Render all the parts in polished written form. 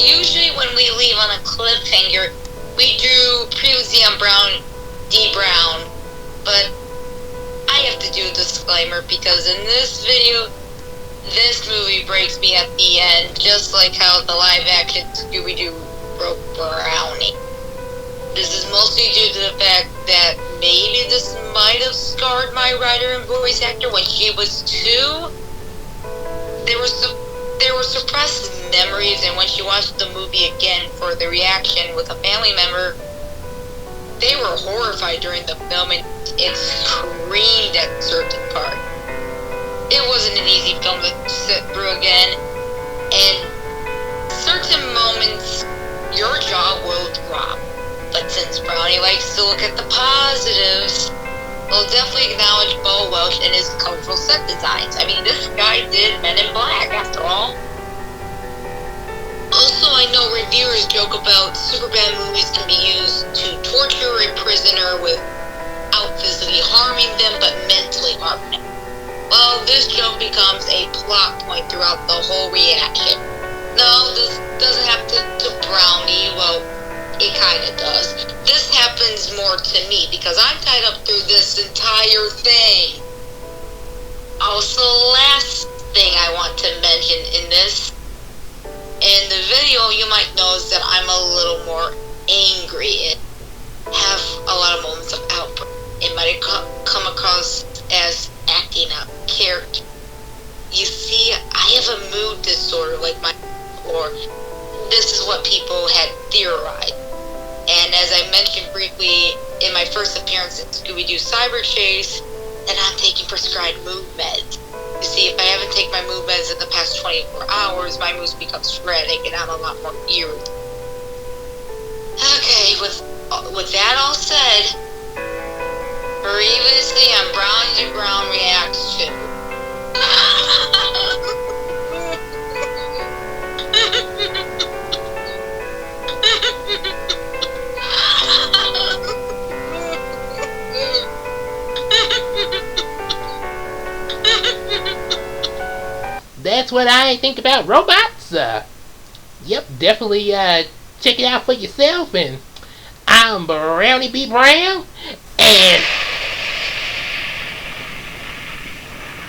usually when we leave on a cliffhanger, we do previously on Brown, but I have to do a disclaimer because in this video, this movie breaks me at the end, just like how the live-action Scooby-Doo broke Brownny. This is mostly due to the fact that maybe this might have scarred my writer and voice actor when she was 2. There were suppressed memories, and when she watched the movie again for the reaction with a family member, they were horrified during the filming and screamed at certain parts. It wasn't an easy film to sit through again, and certain moments your jaw will drop. But since Brownny likes to look at the positives, we'll definitely acknowledge Bo Welch and his colorful set designs. I mean, this guy did Men in Black, after all. Also, I know reviewers joke about Superbad movies can be used to torture a prisoner without physically harming them, but mentally harming them. Well, this joke becomes a plot point throughout the whole reaction. No, this doesn't happen to Brownny. Well, it kinda does. This happens more to me because I'm tied up through this entire thing. Also, last thing I want to mention in this, in the video you might notice that I'm a little more angry and have a lot of moments of outburst. It might come across as acting out character. You see, I have a mood disorder like or this is what people had theorized. And as I mentioned briefly in my first appearance in Scooby-Doo Cyber Chase, that I'm taking prescribed mood meds. You see, if I haven't taken my mood meds in the past 24 hours, my mood becomes sporadic and I'm a lot more irritable. Okay, with that all said, previously on Brown Reacts 2. That's what I think about robots. Yep, definitely check it out for yourself. And I'm Brownie B. Brown. And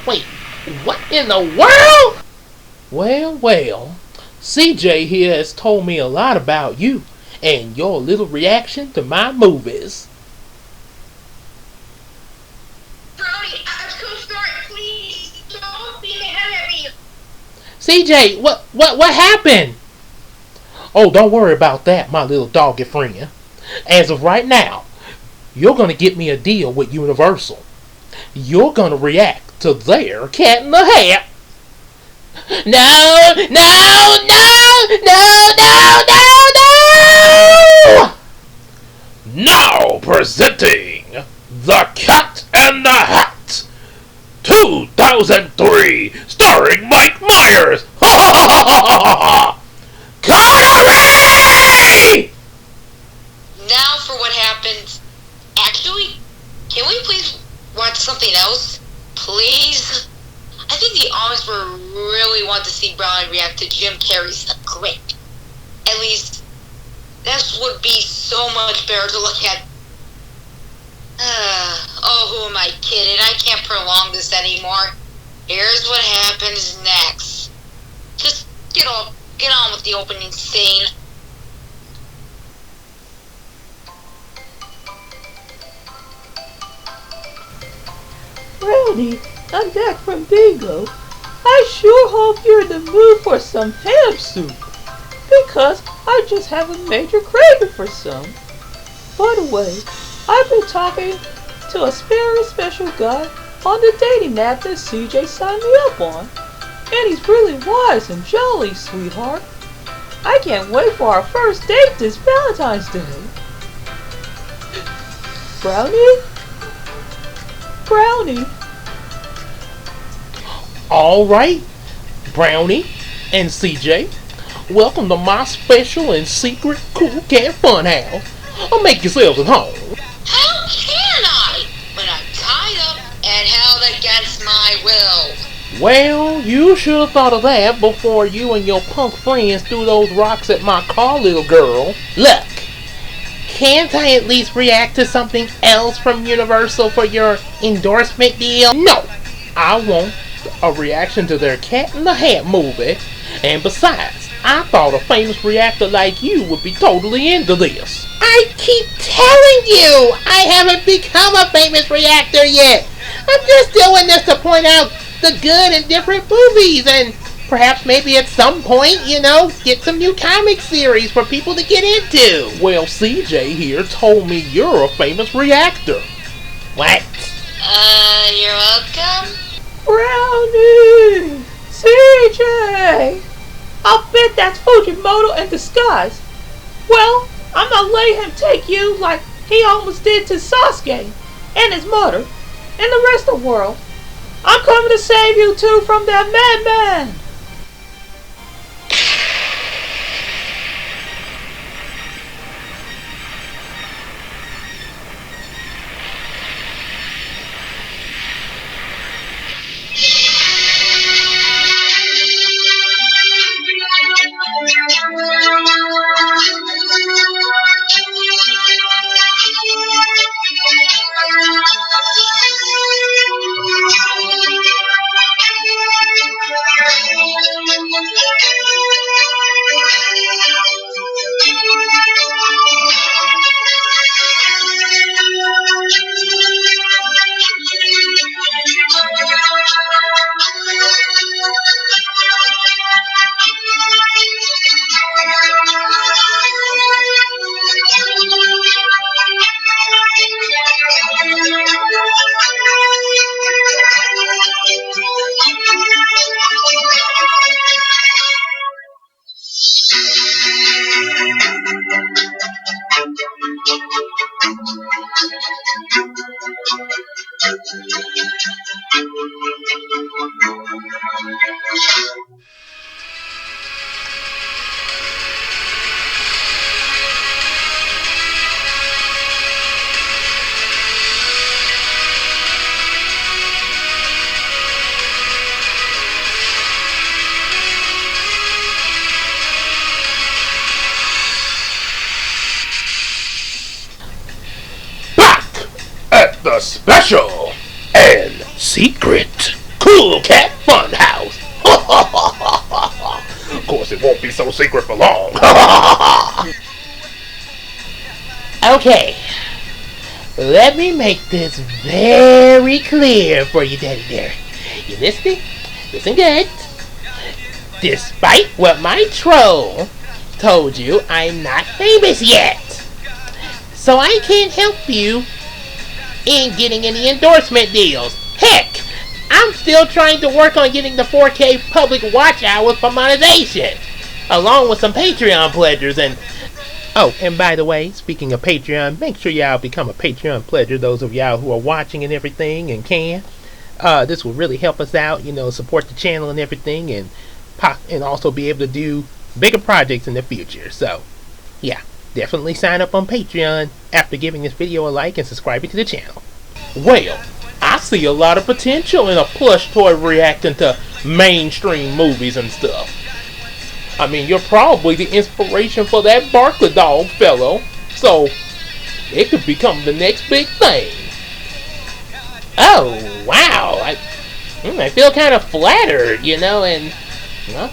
wait, what in the world? Well, CJ here has told me a lot about you and your little reaction to my movies. Brownie, I'm so sorry. Please don't be mad at me. CJ, what happened? Oh, don't worry about that, my little doggy friend. As of right now, you're going to get me a deal with Universal. You're going to react to their Cat in the Hat. No! Now presenting The Cat and the Hat 2003, starring Mike Myers. Connery! Now for what happened. Actually, can we please watch something else? Please? I think the audience would really want to see Brownny react to Jim Carrey's The Great. At least, that would be so much better to look at. Oh, who am I kidding? I can't prolong this anymore. Here's what happens next. Just get on with the opening scene. Brownie, I'm back from bingo. I sure hope you're in the mood for some ham soup, because I just have a major craving for some. By the way, I've been talking to a very special guy on the dating app that CJ signed me up on, and he's really wise and jolly, sweetheart. I can't wait for our first date this Valentine's Day. Brownie? Brownie. Alright, Brownie and CJ, welcome to my special and secret cool cat funhouse. Make yourselves at home. How can I when I'm tied up and held against my will? Well, you should have thought of that before you and your punk friends threw those rocks at my car, little girl. Look, can't I at least react to something else from Universal for your endorsement deal? No, I want a reaction to their Cat in the Hat movie. And besides, I thought a famous reactor like you would be totally into this. I keep telling you, I haven't become a famous reactor yet. I'm just doing this to point out the good in different movies and perhaps maybe at some point, get some new comic series for people to get into. Well, CJ here told me you're a famous reactor. What? You're welcome. Brownie! CJ! I'll bet that's Fujimoto in disguise. Well, I'm gonna let him take you like he almost did to Sasuke and his mother and the rest of the world. I'm coming to save you two from that madman! The special and secret Cool Cat Funhouse. Of course, it won't be so secret for long. Okay, let me make this very clear for you, Daddy dear. You listening? Listen good. Despite what my troll told you, I'm not famous yet. So I can't help you in getting any endorsement deals. Heck, I'm still trying to work on getting the 4K public watch hours for monetization, along with some Patreon pledgers. And oh, and by the way, speaking of Patreon, make sure y'all become a Patreon pledger, those of y'all who are watching and everything and can. This will really help us out, support the channel and everything, and also be able to do bigger projects in the future. So yeah, definitely sign up on Patreon after giving this video a like and subscribing to the channel. Well, I see a lot of potential in a plush toy reacting to mainstream movies and stuff. I mean, you're probably the inspiration for that Barkley dog fellow, so it could become the next big thing. Oh, wow. I feel kind of flattered, and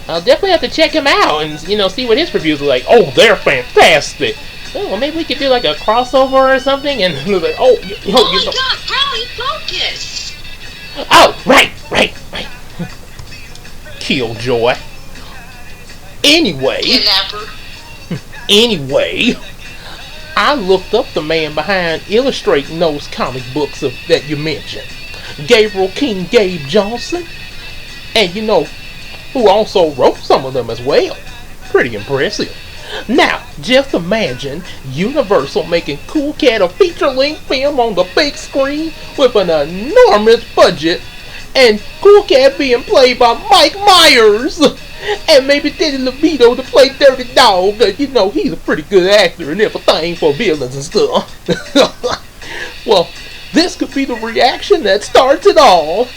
I'll definitely have to check him out and, see what his reviews are like. Oh, they're fantastic. Oh, well, maybe we could do like a crossover or something and like, oh my God, Brownie, focus! Oh, right. Killjoy. Anyway, I looked up the man behind illustrating those comic books that you mentioned, Gabriel King Gabe Johnson, and who also wrote some of them as well. Pretty impressive. Now, just imagine Universal making Cool Cat a feature-length film on the big screen with an enormous budget, and Cool Cat being played by Mike Myers, and maybe Danny DeVito to play Dirty Dog, because, he's a pretty good actor and everything for villains and stuff. Well, this could be the reaction that starts it all,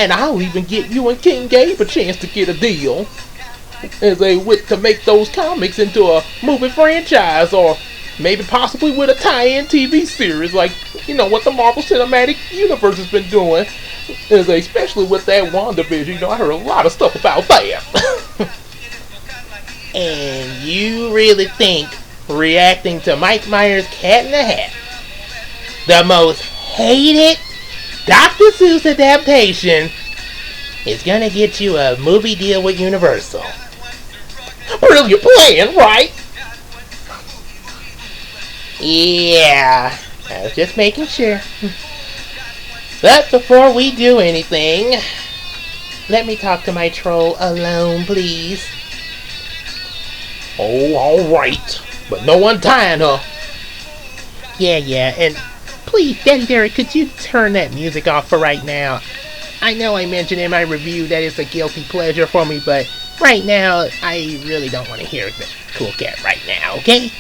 And I'll even get you and King Gabe a chance to get a deal as they with to make those comics into a movie franchise, or maybe possibly with a tie-in TV series like what the Marvel Cinematic Universe has been doing, especially with that WandaVision. I heard a lot of stuff about that. And you really think reacting to Mike Myers' Cat in the Hat, the most hated Dr. Seuss adaptation, is gonna get you a movie deal with Universal? Brilliant plan, right? Yeah, I was just making sure. But before we do anything, let me talk to my troll alone, please. Oh, alright. But no untying her. Yeah, and please, Daddy Derek, could you turn that music off for right now? I know I mentioned in my review that it's a guilty pleasure for me, but right now, I really don't want to hear the Cool Cat right now, okay?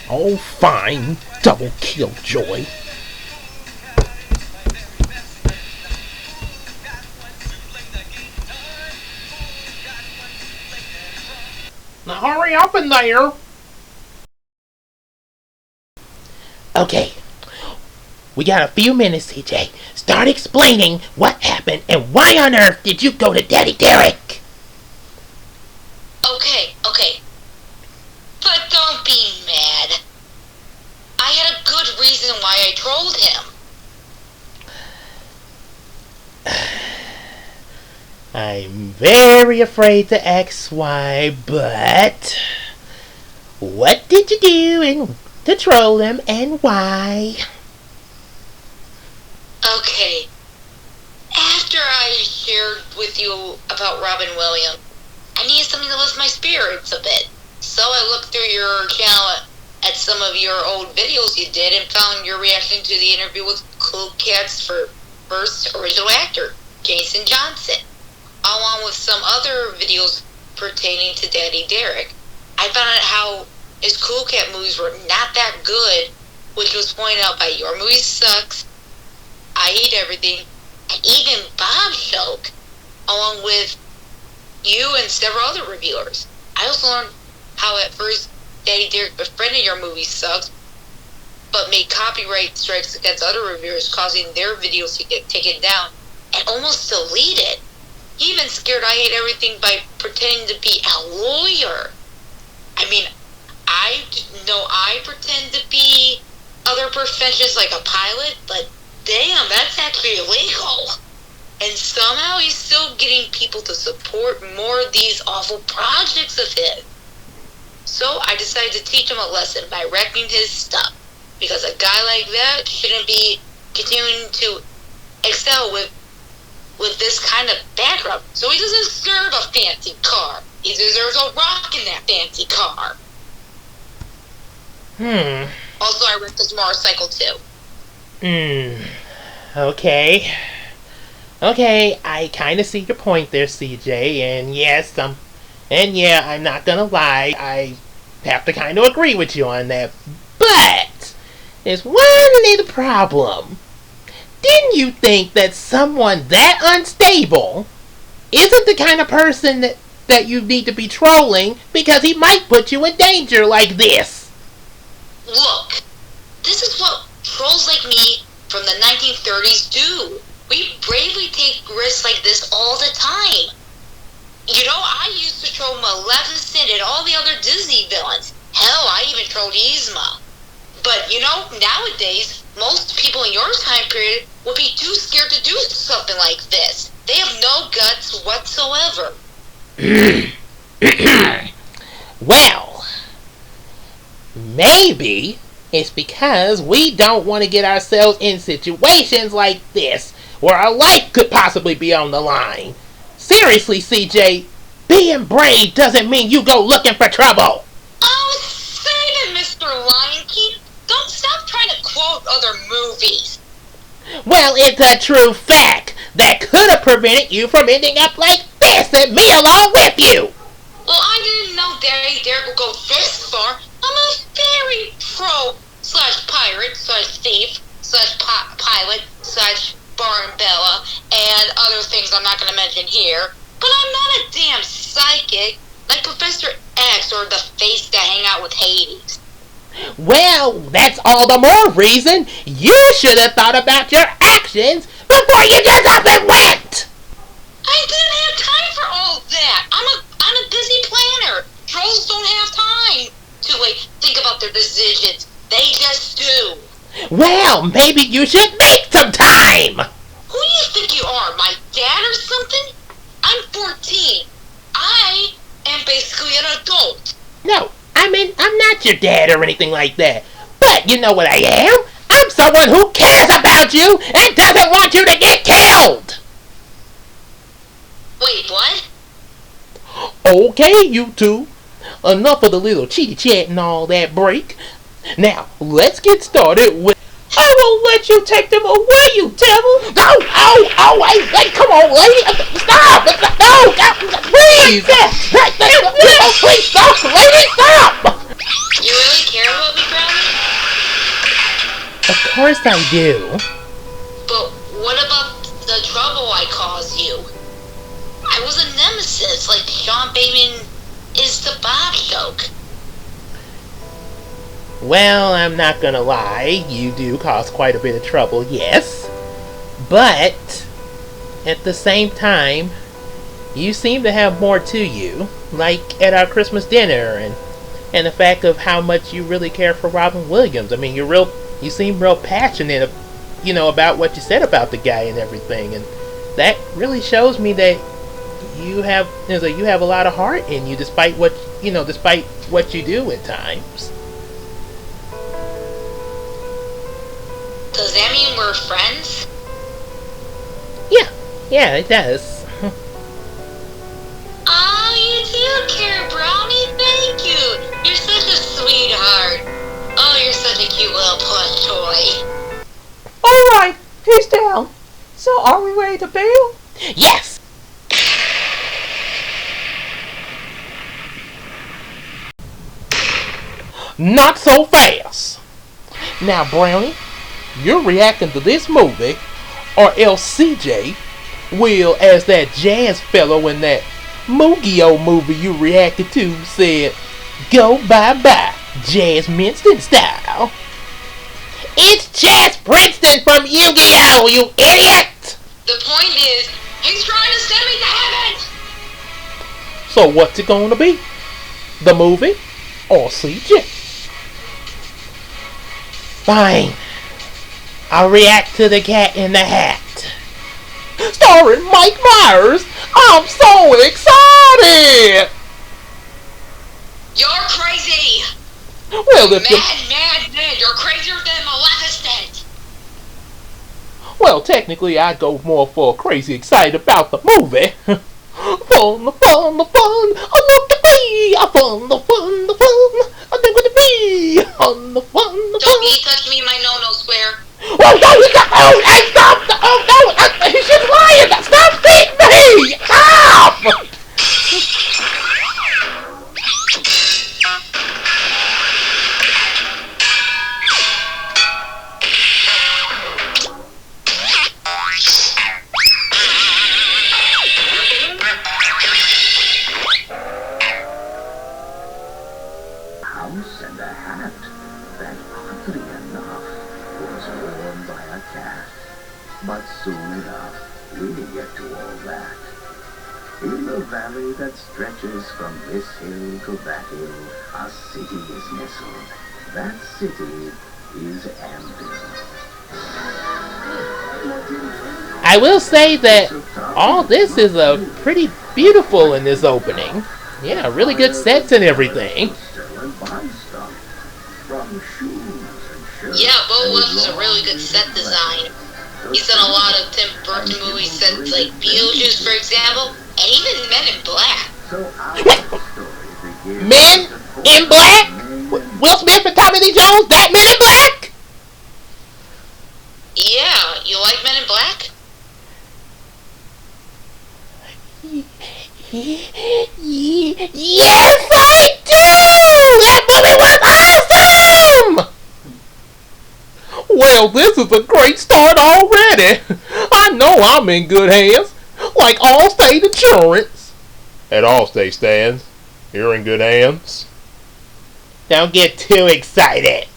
Oh, fine. Double killjoy. Now hurry up in there. Okay. We got a few minutes, CJ. Start explaining what happened and why on earth did you go to Daddy Derek? Okay. But don't be mad. I had a good reason why I trolled him. I'm very afraid to ask why, but what did you do to troll him and why? Okay. After I shared with you about Robin Williams, I needed something to lift my spirits a bit. So I looked through your channel at some of your old videos you did and found your reaction to the interview with Cool Cat's first original actor, Jason Johnson, along with some other videos pertaining to Daddy Derek. I found out how his Cool Cat movies were not that good, which was pointed out by Your Movie Sucks, I Hate Everything, and even Bob Shoke, along with you and several other reviewers. I also learned how at first Daddy Derek befriended Your Movie Sucks, but made copyright strikes against other reviewers, causing their videos to get taken down and almost deleted. He even scared I Hate Everything by pretending to be a lawyer. I mean, I know I pretend to be other professions like a pilot, but damn, that's actually illegal. And somehow he's still getting people to support more of these awful projects of his. So I decided to teach him a lesson by wrecking his stuff, because a guy like that shouldn't be continuing to excel with this kind of background. So he doesn't deserve a fancy car. He deserves a rock in that fancy car. Also, I wrecked his motorcycle too. Okay. Okay, I kind of see your point there, CJ, and yes, I'm not gonna lie, I have to kind of agree with you on that. But there's one little problem. Didn't you think that someone that unstable isn't the kind of person that you need to be trolling, because he might put you in danger like this? Look, this is what trolls like me from the 1930s do. We bravely take risks like this all the time. You know, I used to troll Maleficent and all the other Disney villains. Hell, I even trolled Yzma. But, you know, nowadays, most people in your time period would be too scared to do something like this. They have no guts whatsoever. Well, maybe it's because we don't want to get ourselves in situations like this, where our life could possibly be on the line. Seriously, CJ, being brave doesn't mean you go looking for trouble. Oh, save it, Mr. Lion King. Don't stop trying to quote other movies. Well, it's a true fact that could have prevented you from ending up like this, and me along with you. Well, I didn't know Daddy Derek would go this far. I'm a very pro/pirate/thief/pilot/Barn Bella, and gonna mention here, but I'm not a damn psychic like Professor X or the face that hang out with Hades. Well, that's all the more reason you should have thought about your actions before you just up and went! I didn't have time for all that. I'm a busy planner. Trolls don't have time to think about their decisions. They just do. Well, maybe you should make some time! Who do you think you are, my dad or something? I'm 14. I am basically an adult. No, I mean, I'm not your dad or anything like that. But you know what I am? I'm someone who cares about you and doesn't want you to get killed! Wait, what? Okay, you two. Enough of the little chitty-chat and all that break. Now, let's get started with... I won't let you take them away, you devil! No! Oh, wait, come on, lady! Stop! No! Please! Please stop, lady! Stop! You really care about me, Brownny? Of course I do. But what about the trouble I caused you? I was a nemesis, like Sean Bateman is the Bob joke. Well, I'm not gonna lie, you do cause quite a bit of trouble, yes. But, at the same time, you seem to have more to you. Like at our Christmas dinner, and the fact of how much you really care for Robin Williams. I mean, you seem real passionate, about what you said about the guy and everything. And that really shows me that you have a lot of heart in you, despite what you do at times. Does that mean we're friends? Yeah, it does. Oh, you do care, Brownie. Thank you. You're such a sweetheart. Oh, you're such a cute little plush toy. Alright, peace down. So are we ready to bail? Yes! Not so fast! Now, Brownie, you're reacting to this movie, or else CJ will, as that jazz fellow in that Mugio movie you reacted to said, go bye-bye, Jazz Princeton style. It's Jazz Princeton from Yu-Gi-Oh, you idiot! The point is, he's trying to send me to heaven! So what's it gonna be? The movie or CJ? Fine. I'll react to The Cat in the Hat. Starring Mike Myers. I'm so excited! You're crazy! Well, if Mad, you're crazier than Maleficent! Well, technically, I go more for crazy excited about the movie. Fun, I'm looking to be. Fun, I'm looking to be. Fun, Don't be touching me, my no-no square. Oh, no, hey, stop! Oh, no, she's lying! Stop beating me! Stop! House and a hat that, oddly enough, was worn by a cat. But soon enough, we get to all that. In the valley that stretches from this hill to that hill, a city is nestled. That city is Anvil. I will say that all this is pretty beautiful in this opening. Yeah, really good sets and everything. Yeah, Bo West is a really good set design. He's done a lot of Tim Burton movie sets, like Beetlejuice, for example, and even Men in Black. Men in Black? Will Smith and Tommy Lee Jones? That Men in Black? Yeah, you like Men in Black? Yes, I do! That movie was awesome! Well, this is a great start already. I know I'm in good hands. like Allstate Insurance. At Allstate stands, you're in good hands. Don't get too excited.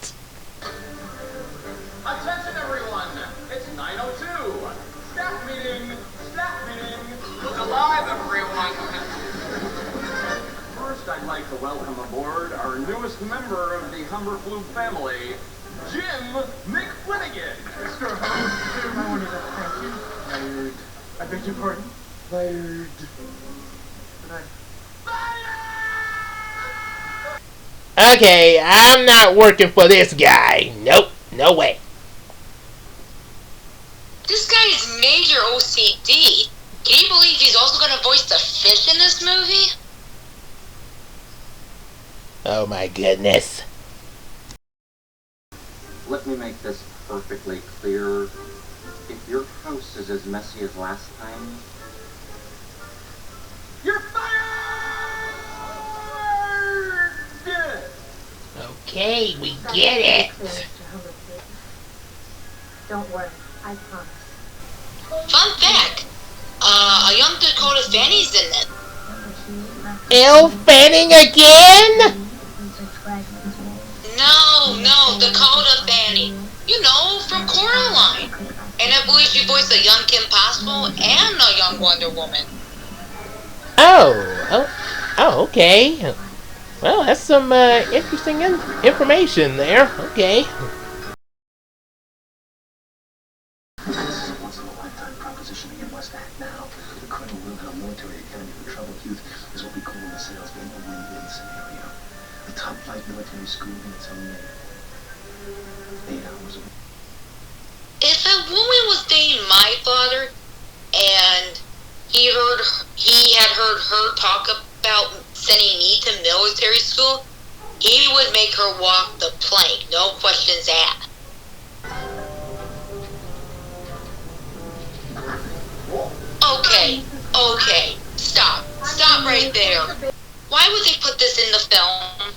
Attention everyone, it's 9:02. Staff meeting, look alive everyone. First I'd like to welcome aboard our newest member of the Humberflug family, Jim McFlanagan. Mr. Host, ceremony, thank you. Fired. I beg your pardon? Fired. Okay, I'm not working for this guy. Nope, no way. This guy is major OCD. Can you believe he's also going to voice the fish in this movie? Oh my goodness. Let me make this perfectly clear. If your house is as messy as last time, You're fired! Okay, we get it. Don't worry, I promise. Fun fact, a young Dakota Fanny's in it. Elle Fanning again? No, Dakota Fanny. You know, from Coraline. And I believe she voiced a young Kim Possible and a young Wonder Woman. Oh, okay. Well, that's some interesting information there. Okay. This is a once-in-a-lifetime proposition in West Act now. The Colonel Wilhelm Military Academy for Troubled Youth is what we call in the sales game a win-win scenario. A top-flight military school in its own name. 8 hours a week. If a woman was dating my father, and he had heard her talk about sending me to military school, he would make her walk the plank, no questions asked. Okay, stop right there. Why would they put this in the film?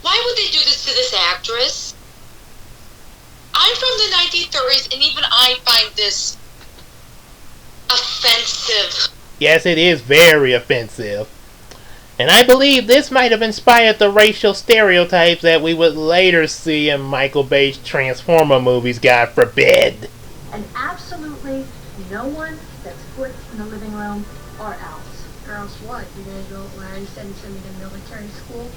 Why would they do this to this actress? I'm from the 1930s, and even I find this offensive. Yes, it is very offensive. And I believe this might have inspired the racial stereotypes that we would later see in Michael Bay's Transformer movies, God forbid. And absolutely no one sets foot in the living room or else. Or else what? You gonna go where you said you sent me to military school?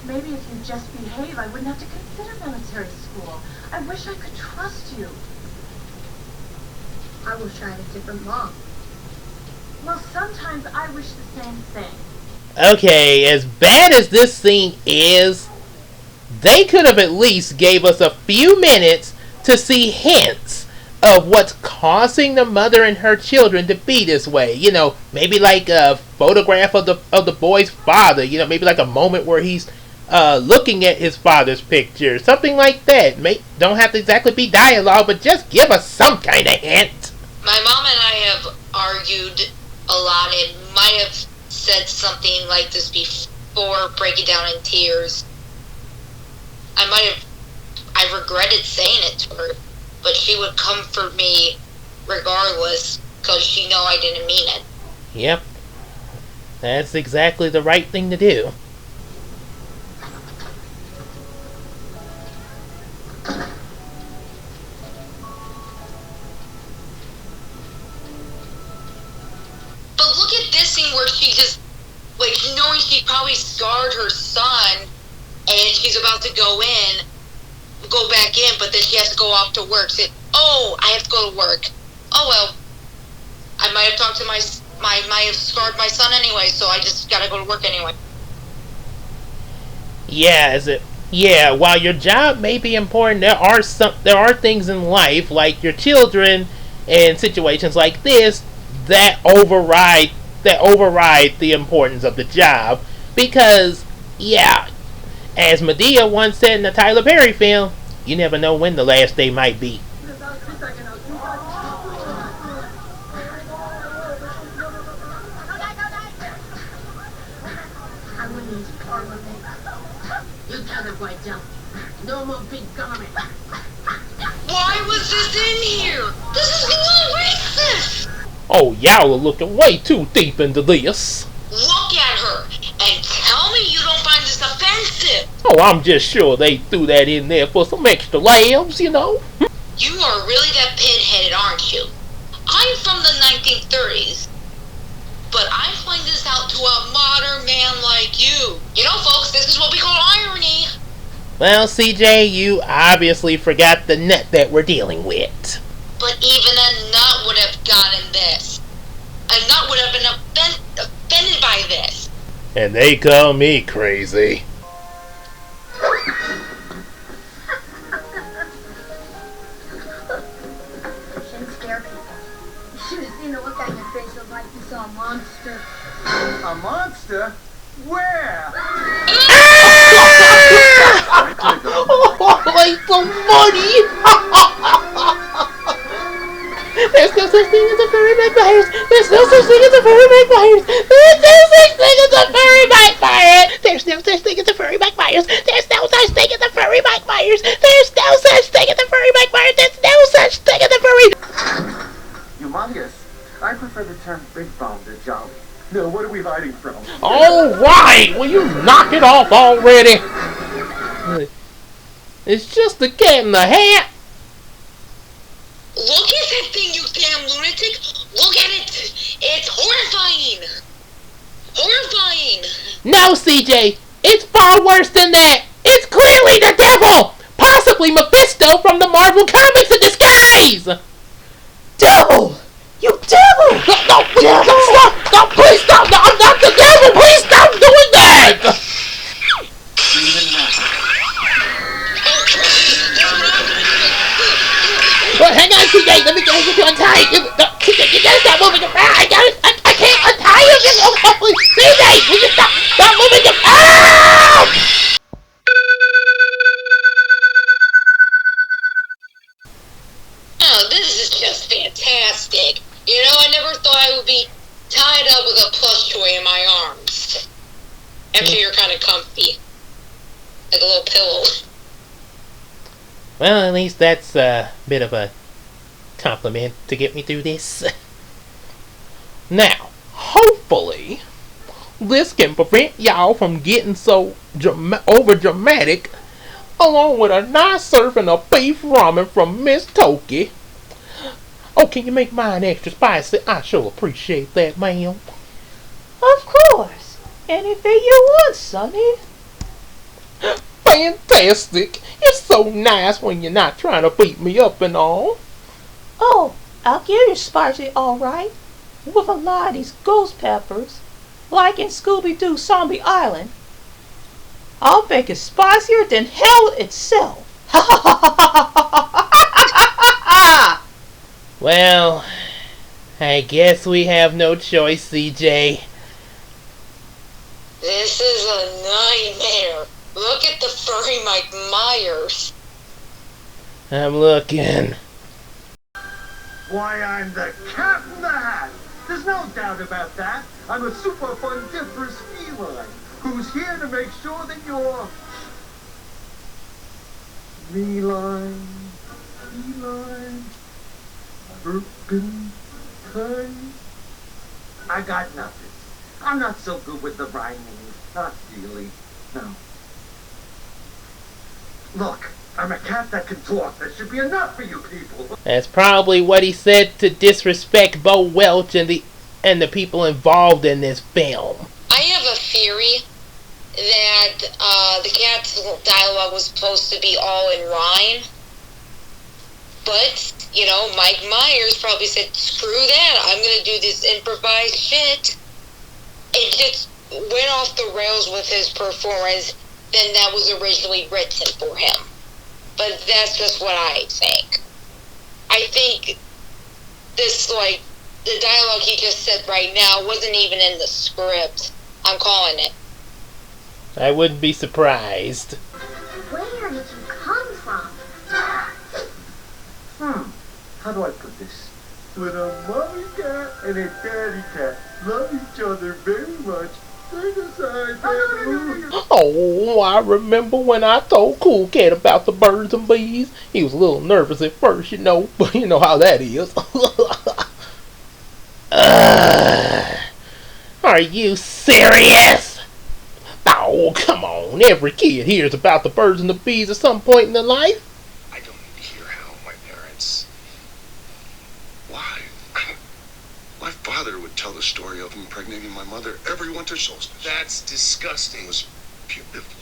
Maybe if you just behave, I wouldn't have to consider military school. I wish I could trust you. I wish I had a different mom. Well, sometimes I wish the same thing. Okay, as bad as this scene is, they could have at least gave us a few minutes to see hints of what's causing the mother and her children to be this way. You know, maybe like a photograph of the boy's father. You know, maybe like a moment where he's looking at his father's picture, something like that. Don't have to exactly be dialogue, but just give us some kind of hint. My mom and I have argued a lot and might have said something like this before, breaking down in tears. I regretted saying it to her, but she would comfort me regardless because she know I didn't mean it. Yep. That's exactly the right thing to do. But look at this scene where she just, like, knowing she probably scarred her son, and she's about to go back in, but then she has to go off to work. Say, oh, I have to go to work. Oh, well, I might have talked to might have scarred my son anyway, so I just gotta go to work anyway. Yeah, while your job may be important, there are things in life, like your children, and situations like this, that override the importance of the job. Because, yeah, as Medea once said in the Tyler Perry film, you never know when the last day might be. You tell her right down. No more big government. Why was this in here? This is so racist! Oh, y'all are looking way too deep into this. Look at her and tell me you don't find this offensive. Oh, I'm just sure they threw that in there for some extra laughs, you know. You are really that pinheaded, aren't you? I'm from the 1930s, but I'm playing this out to a modern man like you. You know, folks, this is what we call irony. Well, CJ, you obviously forgot the nut that we're dealing with. But even a nut would have gotten this. A nut would have been offended by this. And they call me crazy. Shouldn't scare people. You should have seen the look on your face. It was like you saw a monster. A monster? Where? Oh, like so funny! There's no such thing as a furry magpie. There's no such thing as a furry magpie. There's no such thing as a furry magpie. There's no such thing as a furry magpie. There's no such thing as a furry magpie. There's no such thing as a furry magpie. There's no such thing as a furry. Humongous. I prefer the term big bone to jolly. No, what are we hiding from? All right, will you knock it off already? It's just the cat in the hat. Look at that thing, you damn lunatic! Look at it! It's horrifying! Horrifying! No, CJ, it's far worse than that. It's clearly the devil, possibly Mephisto from the Marvel Comics in disguise. Devil! You devil! No, devil! Stop! No, please stop! No, I'm not the devil! Please stop doing that! Well, hang on, CJ. Let me get you untie. You gotta stop moving your I can't untie you. Please, CJ, will you stop moving your Oh, this is just fantastic. You know, I never thought I would be tied up with a plush toy in my arms. Actually, you're kind of comfy. Like a little pillow. Well, at least that's a bit of a compliment to get me through this. Now, hopefully, this can prevent y'all from getting so over dramatic, along with a nice serving of beef ramen from Miss Toki. Oh, can you make mine extra spicy? I sure appreciate that, ma'am. Of course. Anything you want, Sonny. Fantastic! You're so nice when you're not trying to beat me up and all. Oh, I'll give you spicy, all right. With a lot of these ghost peppers, like in Scooby-Doo Zombie Island. I'll make it spicier than hell itself. Ha ha ha ha ha ha ha! Well, I guess we have no choice, CJ. This is a nightmare. Look at the furry Mike Myers. I'm looking. Why, I'm the cat in the hat. There's no doubt about that. I'm a super fundiferous feline who's here to make sure that you're feline, burping, kind. I got nothing. I'm not so good with the rhyming. Not really. No. Look, I'm a cat that can talk. That should be enough for you people. That's probably what he said to disrespect Bo Welch and the people involved in this film. I have a theory that the cat's dialogue was supposed to be all in rhyme. But, you know, Mike Myers probably said, screw that, I'm going to do this improvised shit. It just went off the rails with his performance than that was originally written for him. But that's just what I think. I think this, like, the dialogue he just said right now wasn't even in the script. I'm calling it. I wouldn't be surprised. Where did you come from? How do I put this? When a mommy cat and a daddy cat love each other very much, they decide that... Oh, I remember when I told Cool Cat about the birds and bees. He was a little nervous at first, you know, but you know how that is. Are you serious? Oh, come on. Every kid hears about the birds and the bees at some point in their life. I don't need to hear how my parents... Why? My father would tell the story of impregnating my mother every winter solstice. That's disgusting. It was beautiful.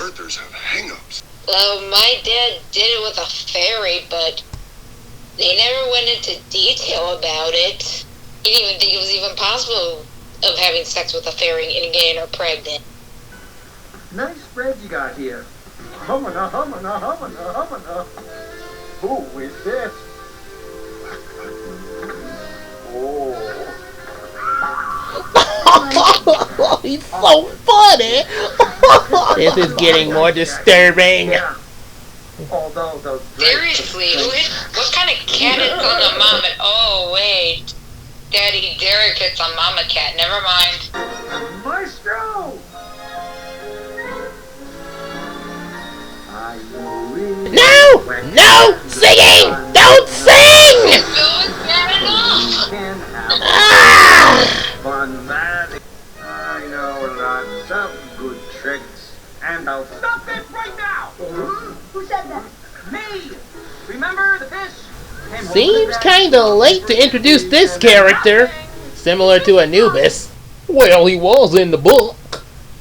Earthers have hang-ups. Well, my dad did it with a fairy, but they never went into detail about it. He didn't even think it was even possible of having sex with a fairy and getting her pregnant. Nice spread you got here. Humana, humana, humana, humana. Who is this? Oh. He's so funny. This is getting more disturbing. Although those Seriously, what kind of cat is on a mama? Oh, wait. Daddy Derek hits a mama cat. Never mind. Maestro! No! No singing! Don't sing! No, it's bad enough. Ah! Fun man. I know lots of good tricks, and I'll stop this right now. Who said that? Me. Remember the fish? Seems kinda late to introduce this character. Similar to Anubis. Well, he was in the book.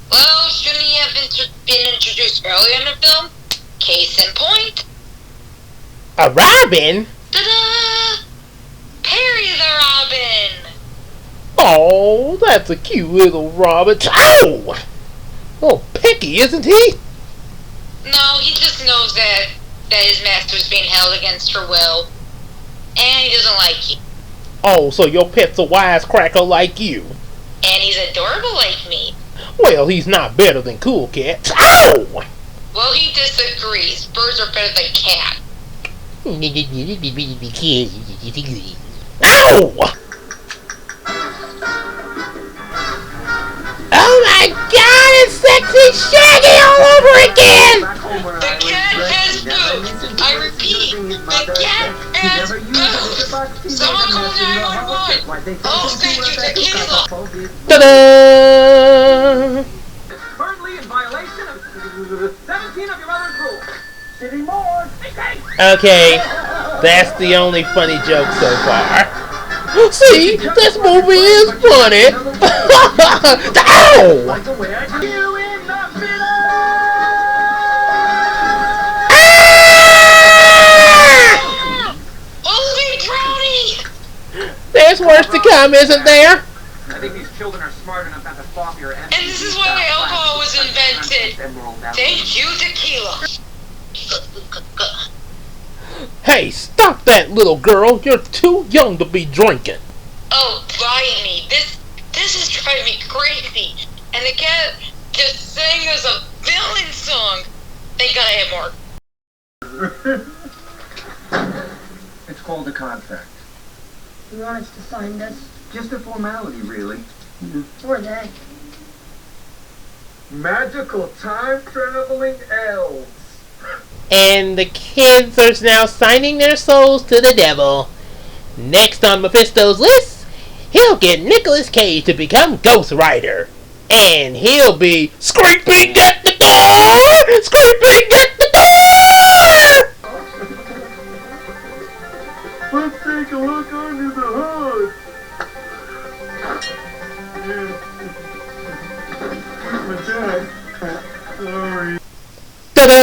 Well, shouldn't he have been introduced earlier in the film? Case in point. A robin? Ta-da! Perry the Robin! Oh, that's a cute little robin. Ow! Oh, picky, isn't he? No, he just knows that his master's being held against her will. And he doesn't like you. Oh, so your pet's a wisecracker like you. And he's adorable like me. Well, he's not better than Cool Cat. Ow! Well, he disagrees. Birds are better than cats. Ow! Oh my god, it's Sexy Shaggy all over again! The cat has boobs. I repeat, the cat has boobs. Someone call 911. I'll send you tequila. Ta-da! Currently in violation of 17 of your other rules. City more. Okay, that's the only funny joke so far. See, this movie is funny. Ow! You in the middle. Holy Brownie! There's worse to come, isn't there? I think these children are smart enough not to fall for your And this is why alcohol was invented. Thank you, tequila. Hey, stop that, little girl. You're too young to be drinking. Oh, bite me. This is driving me crazy. And the cat just sang us a villain song. Thank God I have more. It's called a contract. You want us to sign this? Just a formality, really. Or they? Magical time traveling elves. And the kids are now signing their souls to the devil. Next on Mephisto's list, he'll get Nicolas Cage to become Ghost Rider. And he'll be scraping at the door! Scraping at the door! Let's take a look under the hood. Here's my dad. Sorry. Ta-da!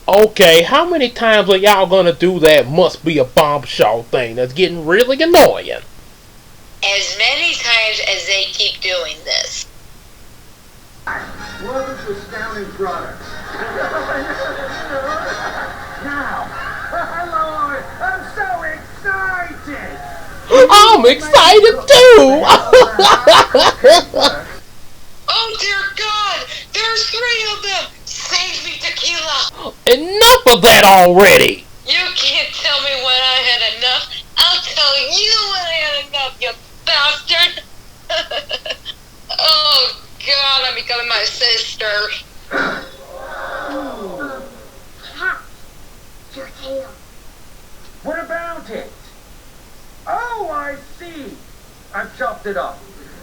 Okay, how many times are y'all gonna do that must be a bombshell thing that's getting really annoying? As many times as they keep doing this. Welcome to Astounding Products. Now, hello, I'm so excited. I'm excited too! Oh dear God! There's 3 of them! Save me, tequila! Enough of that already! You can't tell me when I had enough. I'll tell you when I had enough, you bastard! Oh God, I'm becoming my sister. Cat. Your tail. What about it? fucked it up.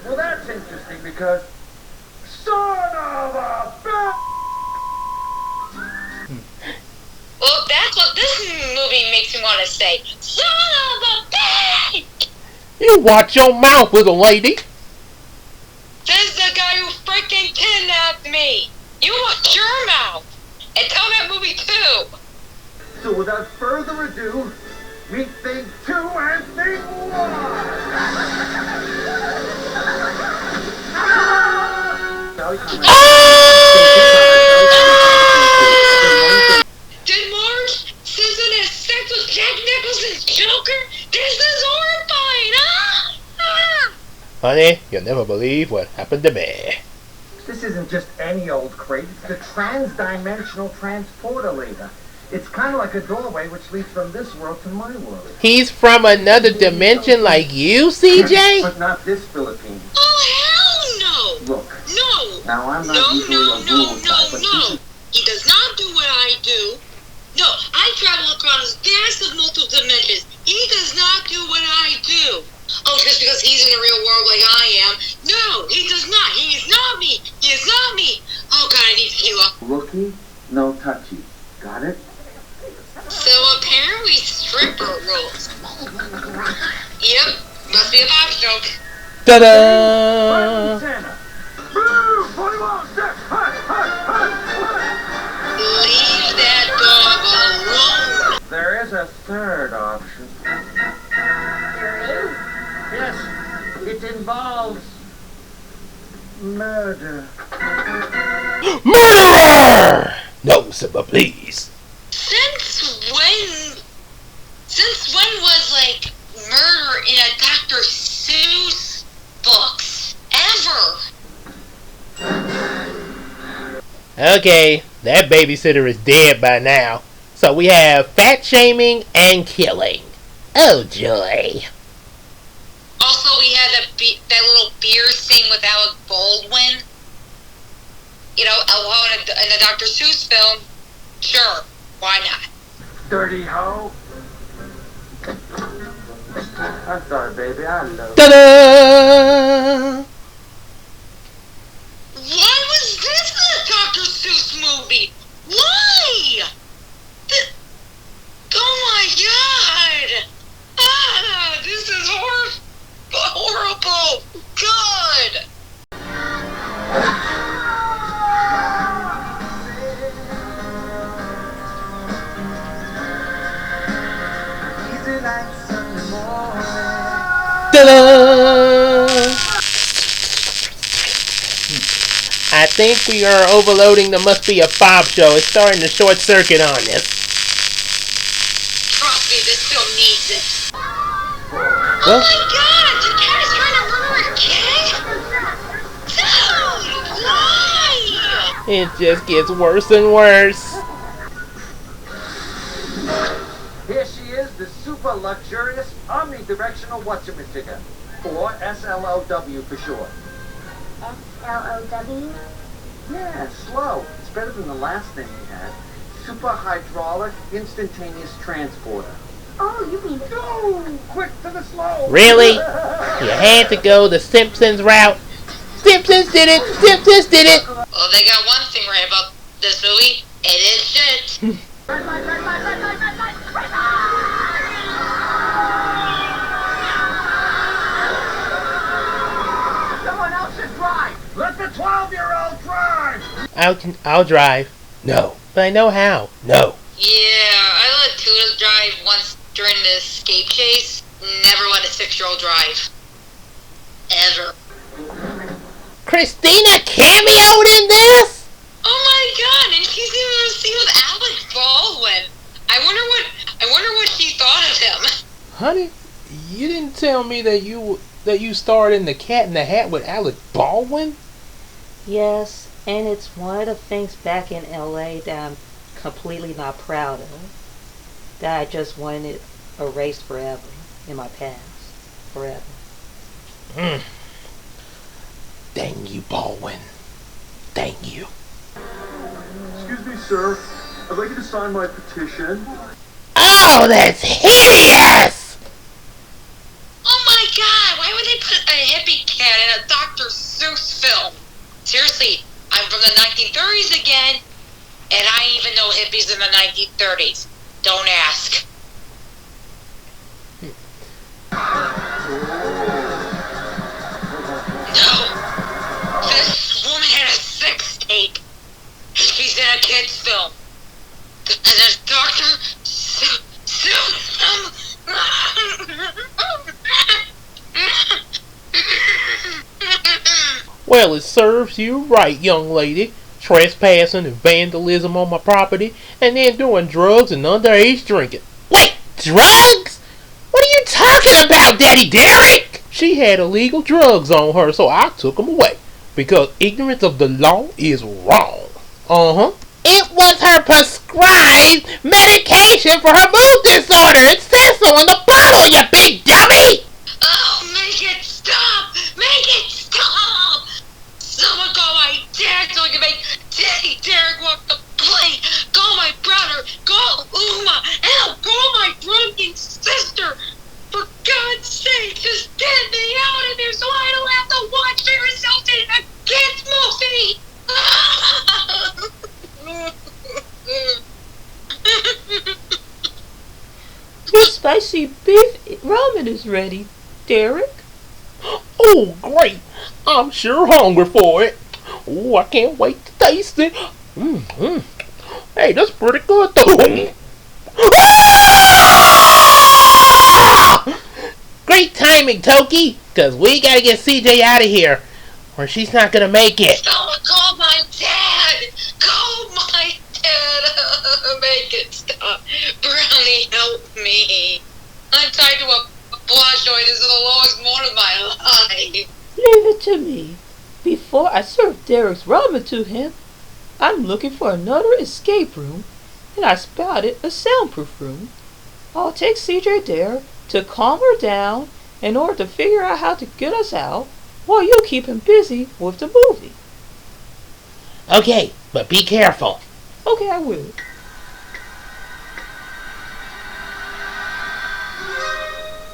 Well, that's interesting because... Son of a bitch! Well, that's what this movie makes me want to say. Son of a bitch! You watch your mouth, little lady. This is the guy who freaking kidnapped me. You watch your mouth. And tell that movie too. So without further ado, meet Thing 2 and Thing 1! Did Marge Simpson have sex with Jack Nicholson's Joker? This is horrifying, Honey, you'll never believe what happened to me. This isn't just any old crate, it's the trans-dimensional transporter leader. It's kind of like a doorway which leads from this world to my world. He's from another dimension like you, CJ? But not this Philippine. Oh, hell no! Look. No! Now I'm not usually a rules guy, but No! He does not do what I do. No, I travel across vast multiple dimensions. He does not do what I do. Oh, just because he's in the real world like I am. No, he does not. He is not me. He is not me. Oh, God, I need tequila. Rookie, no touchy. Got it? So apparently stripper rules. Yep, must be a box joke. Ta-da! Boo! 41 steps! Leave that dog alone. There is a third option. Yes, it involves murder. Murderer! No, Simba, please. Since when was, like, murder in a Dr. Seuss books? Ever? Okay, that babysitter is dead by now. So we have fat shaming and killing. Oh joy. Also, we had that little beer scene with Alec Baldwin. You know, in a Dr. Seuss film. Sure, why not? Dirty hoe. I'm sorry, baby. I love you. Ta-da! Why was this in a Dr. Seuss movie? Why? Oh my God! Ah, this is horrible! God! Ta-da! I think we are overloading the Must Be a 5 show. It's starting to short circuit on this. Trust me, this film needs it. Well, Oh my God! The cat is trying to murder a kid? Dude, why? it just gets worse and worse. Here she is, the super luxurious omnidirectional whatchamajigger, or SLOW for short. SLOW? Yeah, slow. It's better than the last thing we had. Super hydraulic instantaneous transporter. Oh, you mean... Go! Quick to the slow! Really? You had to go the Simpsons route? Simpsons did it! Simpsons did it! Well, they got one thing right about this movie. It is shit. Someone else should drive! Let the 12-year-old drive! I'll drive. No. But I know how. No. Yeah, I let Tuna drive once during the escape chase. Never let a 6-year-old drive. Ever. Christina cameoed in this? Oh my God! And she's in a scene with Alec Baldwin. I wonder what she thought of him. Honey, you didn't tell me that you starred in The Cat in the Hat with Alec Baldwin? Yes, and it's one of the things back in LA that I'm completely not proud of. That I just wanted erased forever in my past. Forever. Dang you, Baldwin. Dang you. Excuse me, sir. I'd like you to sign my petition. Oh, that's hideous! Oh my God! Why would they put a hippie Seriously, I'm from the 1930s again, and I even know hippies in the 1930s. Don't ask. No, this woman had a sex tape. She's in a kid's film. And the doctor sued him. Well, it serves you right, young lady. Trespassing and vandalism on my property, and then doing drugs and underage drinking. Wait, drugs? What are you talking about, Daddy Derek? She had illegal drugs on her, so I took them away. Because ignorance of the law is wrong. It was her prescribed medication for her mood disorder. It says so on the bottle, you big dummy! Oh, make it stop! Make it stop! Someone call my dad so I can make Daddy Derek walk the plank! Call my brother! Call Uma! Help! Call my drunken sister! For God's sake, just get me out of here so I don't have to watch Paris Hilton in a kid's movie! Your spicy beef ramen is ready, Derek. Oh, great! I'm sure hungry for it. Oh, I can't wait to taste it. Hey, that's pretty good though. Great timing, Toki, because we gotta get CJ out of here, or she's not gonna make it. Someone call my dad! Call my dad! Make it stop. Brownie, help me. I'm tied to a blashoid. This is the lowest moment of my life. Leave it to me. Before I serve Derek's ramen to him, I'm looking for another escape room, and I spotted a soundproof room. I'll take CJ there to calm her down in order to figure out how to get us out while you keep him busy with the movie. Okay, but be careful. Okay, I will.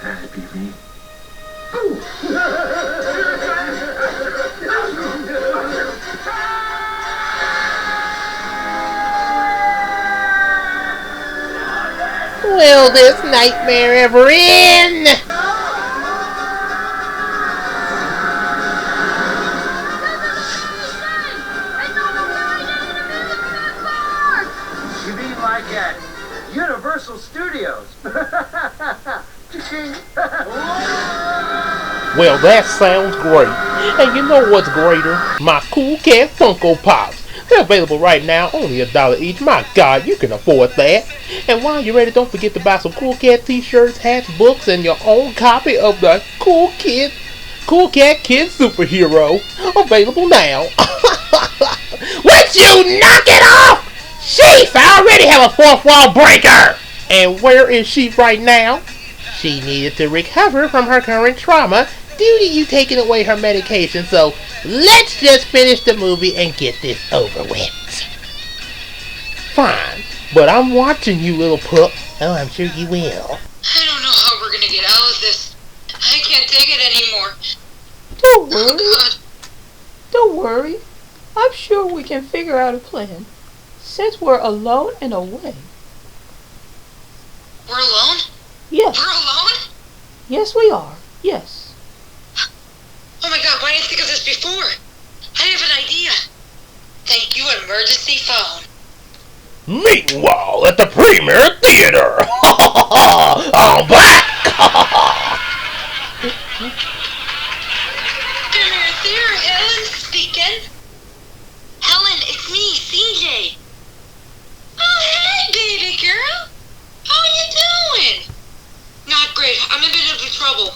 That'd be me. Will this nightmare ever end? You mean like at Universal Studios? Well, that sounds great. And you know what's greater? My Cool Cat Funko Pops. They're available right now, only $1 each. My God, you can afford that. And while you're ready, don't forget to buy some Cool Cat t-shirts, hats, books, and your own copy of the Cool Cat Kid Superhero. Available now. Would you knock it off? Chief, I already have a fourth wall breaker. And where is she right now? She needed to recover from her current trauma due to you taking away her medication, so let's just finish the movie and get this over with. Fine, but I'm watching you, little pup. Oh, I'm sure you will. I don't know how we're gonna get out of this. I can't take it anymore. Don't Oh, worry. God. Don't worry. I'm sure we can figure out a plan, since we're alone and away. We're alone? Yes. We're alone? Yes, we are. Yes. Oh my God, why didn't I think of this before? I have an idea. Thank you, emergency phone. Meanwhile, at the Premier Theater. I'm back. Premier Theater, Helen speaking. Helen, it's me, CJ. Oh, hey, baby girl. How you doing? Not great. I'm in a bit of trouble.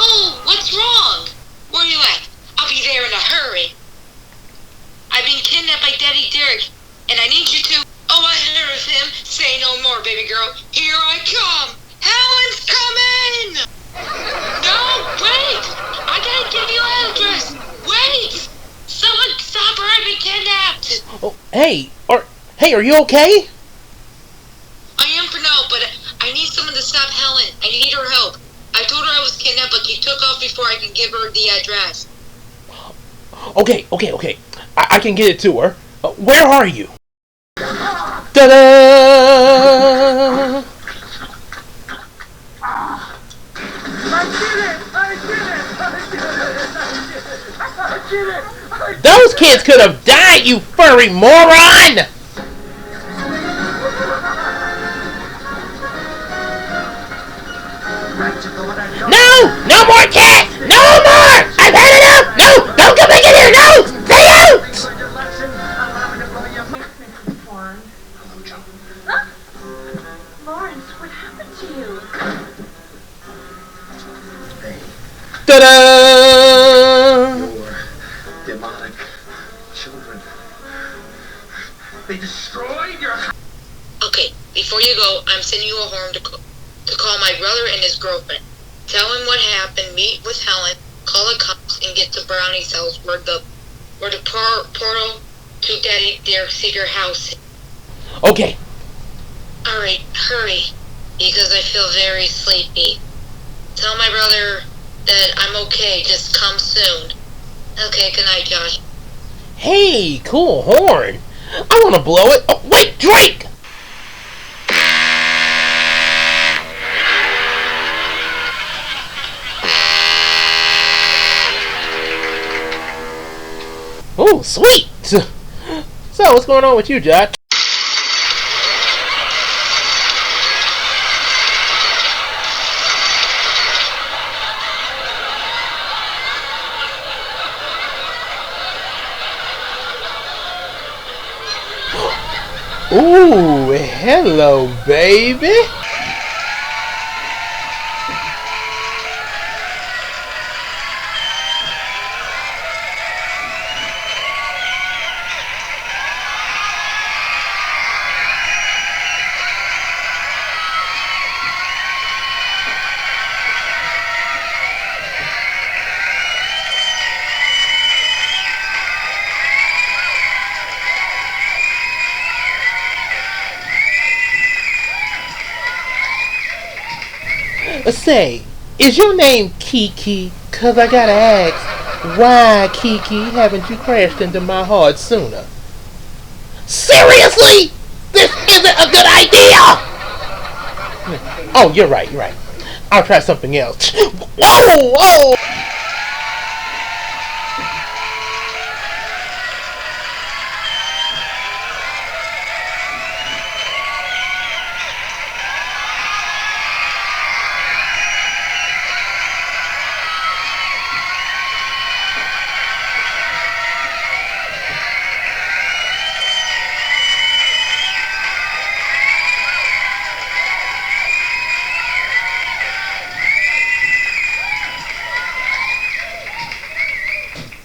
Oh, what's wrong? Where are you at? I'll be there in a hurry. I've been kidnapped by Daddy Derek, and I need you to... Oh, I heard of him. Say no more, baby girl. Here I come. Helen's coming! No, wait! I gotta give you an address. Wait! Someone stop her. I've been kidnapped. Oh, hey, are you okay? I am for now, but I need someone to stop Helen. I need her help. I told her I was kidnapped, but she took off before I could give her the address. Okay. I can get it to her. Where are you? Ta-da! Those kids could have died, you furry moron! No! No more cats! No more! I've had enough! No! Don't come back in here! No! Stay out! Lawrence, what happened to you? Ta-da! Your demonic children. They destroyed your house. Okay, before you go, I'm sending you a horn to call my brother and his girlfriend. Tell him what happened, meet with Helen, call the cops, and get to Brownie's house where the portal to Daddy Derek's secret house is. Okay. Alright, hurry, because I feel very sleepy. Tell my brother that I'm okay, just come soon. Okay, good night, Josh. Hey, cool horn. I want to blow it. Oh, wait, Drake! Oh, sweet! So, what's going on with you, Josh? Ooh, hello, baby! Say, is your name Kiki? 'Cause I gotta ask, why, Kiki, haven't you crashed into my heart sooner? Seriously? This isn't a good idea! Oh, you're right. I'll try something else. Whoa!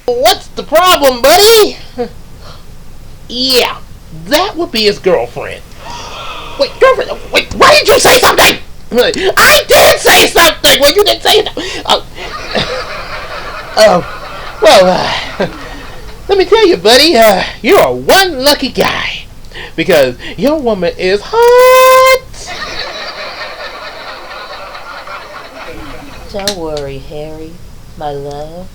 What's the problem, buddy? Yeah, that would be his girlfriend. Wait, girlfriend? Wait, why did you say something? I did say something! Well, you didn't say it. Let me tell you, buddy, you're one lucky guy. Because your woman is hot. Don't worry, Harry, my love.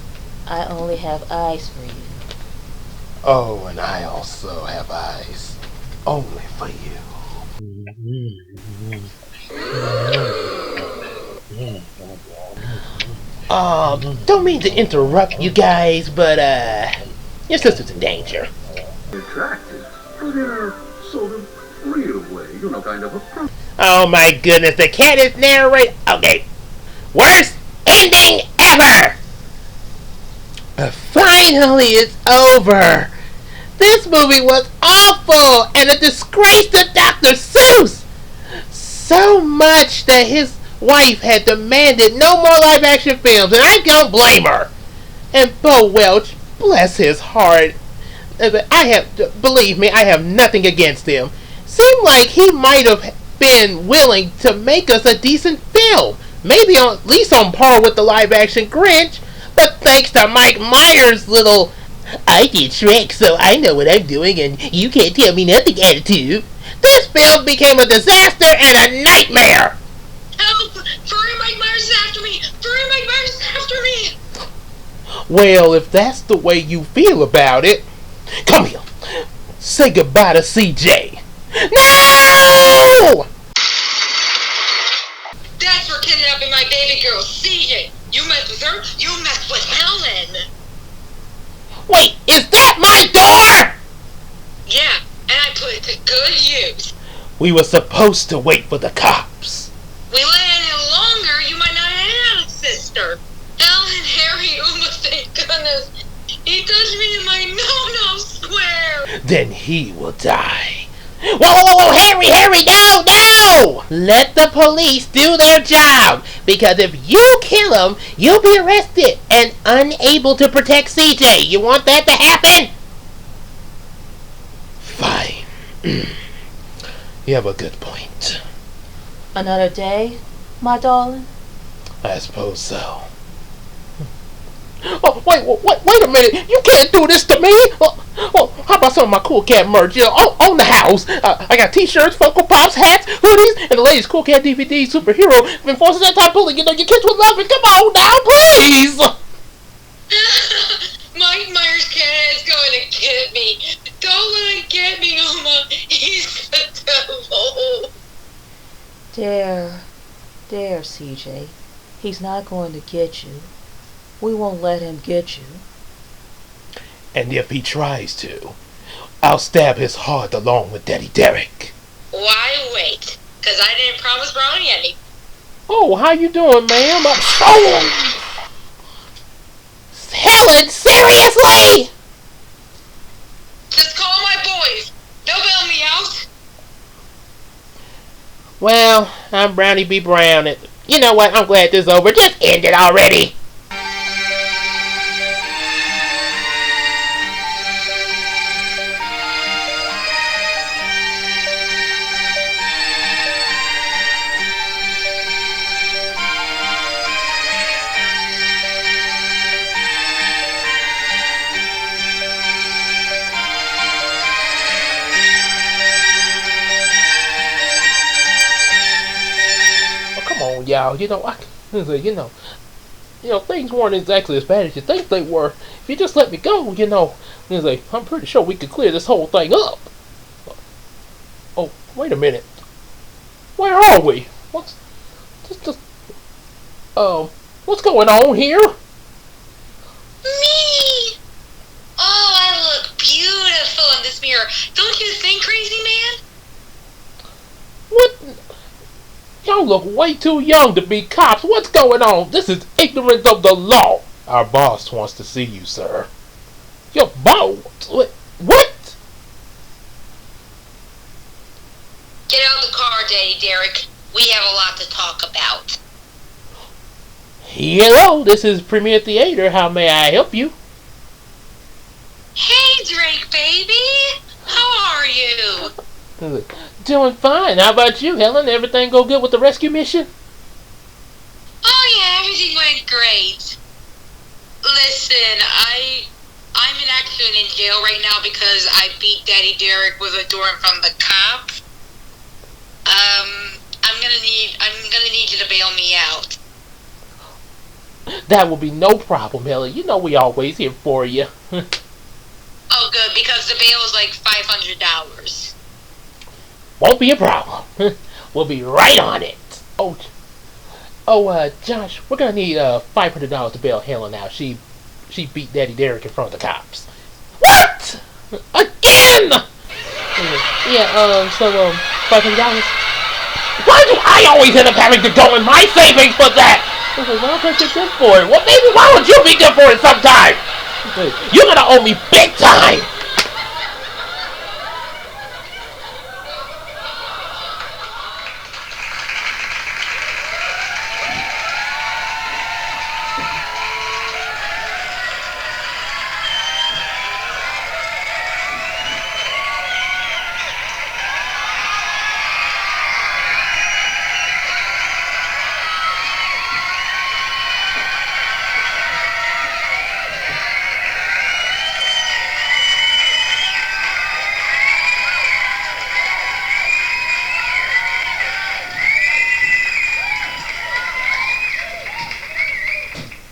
I only have eyes for you. Oh, and I also have eyes. Only for you. Don't mean to interrupt you guys, but, your sister's in danger. Attractive, but in a sort of real way. You know, kind of a pro. Oh my goodness, the cat is narrating. Okay. Worst ending ever! Finally, it's over. This movie was awful and a disgrace to Dr. Seuss. So much that his wife had demanded no more live-action films, and I don't blame her. And Bo Welch, bless his heart, believe me, I have nothing against him. Seemed like he might have been willing to make us a decent film, maybe at least on par with the live-action Grinch. But thanks to Mike Myers' little "I did Shrek, so I know what I'm doing and you can't tell me nothing" attitude, this film became a disaster and a nightmare! Help! Furry Mike Myers is after me! Furry Mike Myers is after me! Well, if that's the way you feel about it, come here. Say goodbye to CJ. No! That's for kidnapping my baby girl, CJ. You mess with her, you mess with Helen. Wait, is that my door? Yeah, and I put it to good use. We were supposed to wait for the cops. We let in longer, you might not have a sister. Helen, Harry, Uma, thank goodness. He touched me in my no-no square. Then he will die. Whoa, Harry, no! Let the police do their job, because if you kill him, you'll be arrested and unable to protect CJ. You want that to happen? Fine. You have a good point. Another day, my darling? I suppose so. Oh, wait a minute. You can't do this to me. Oh, how about some of my Cool Cat merch? You know, on the house. I got t-shirts, Funko Pops, hats, hoodies, and the latest Cool Cat DVD superhero. Been forcing that type bullying. You know, your kids would love it. Come on now, please. Mike Myers Canada is going to get me. Don't let him get me, Uma. He's the devil. There, CJ. He's not going to get you. We won't let him get you. And if he tries to, I'll stab his heart along with Daddy Derek. Why wait? Because I didn't promise Brownny any. Oh, how you doing, ma'am? Oh! Helen, seriously? Just call my boys. They'll bail me out. Well, I'm Brownie B. Brown. And you know what? I'm glad this is over. Just end it already. Y'all, things weren't exactly as bad as you think they were. If you just let me go, I'm pretty sure we could clear this whole thing up. Oh, wait a minute. Where are we? What's going on here? Me! Oh, I look beautiful in this mirror. Don't you think, crazy man? What? Y'all look way too young to be cops. What's going on? This is ignorance of the law. Our boss wants to see you, sir. Your boss? What? Get out of the car, Daddy Derek. We have a lot to talk about. Hello, this is Premier Theater. How may I help you? Hey, Drake, baby. How are you? Doing fine. How about you, Helen? Everything go good with the rescue mission? Oh yeah, everything went great. Listen, I'm actually in jail right now because I beat Daddy Derek with a door from the cops. I'm gonna need you to bail me out. That will be no problem, Helen. You know we always here for you. Oh good, because the bail is like $500. Won't be a problem. We'll be right on it. Josh, we're gonna need $500 to bail Helen out. She beat Daddy Derek in front of the cops. What? Again? So $500. Why do I always end up having to go in my savings for that? Why don't I get good for it? Well, maybe why would you be good for it sometime? You're gonna owe me big time.